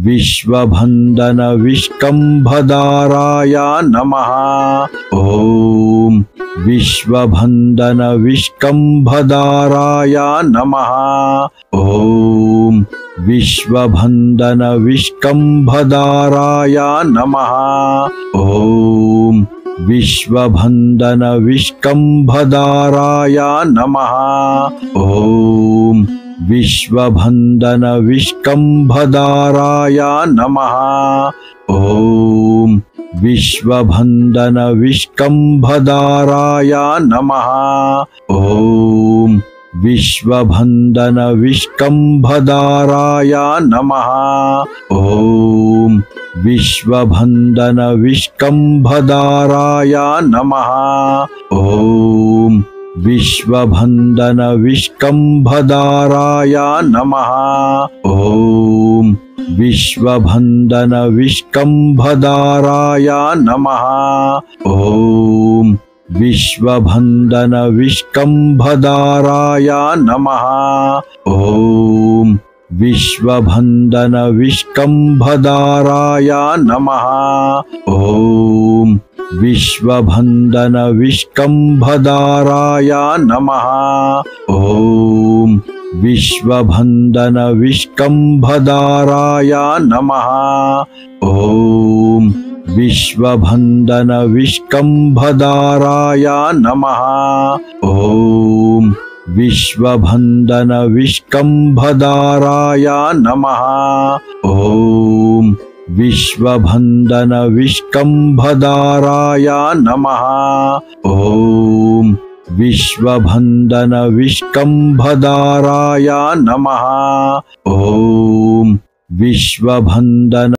विश्वभन्दन विष्कम्भधाराय नमः। ॐ विश्वभन्दन विष्कम्भधाराय नमः। ॐ विश्वभन्दन विष्कम्भधाराय नमः। ॐ विश्वभन्दन विष्कम्भधाराय नमः। ॐ विश्वभन्दन विष्कम्भधाराय नमः। ॐ विश्वभन्दन विष्कम्भधाराय नमः। ॐ विश्वभन्दन विष्कम्भधाराय नमः। ॐ विश्वभन्दन विष्कम्भधाराय नमः। ॐ विश्वभन्दन विष्कम्भधाराय नमः। ॐ विश्वभन्दन विष्कम्भधाराय नमः। ॐ विश्वभन्दन विष्कम्भधाराय नमः। ॐ विश्वभन्दन विष्कम्भधाराय नमः। ॐ विश्वभन्दन विष्कम्भधाराय नमः। ॐ विश्वभन्दन विष्कम्भधाराय नमः। ॐ विश्वभन्दन विष्कम्भधाराय नमः। ॐ विश्वभन्दन विष्कम्भधाराय नमः। ॐ विश्वभन्दन विष्कम्भधाराय नमः। ॐ विश्वभन्दन विष्कम्भधाराय नमः। ॐ विश्वभन्दन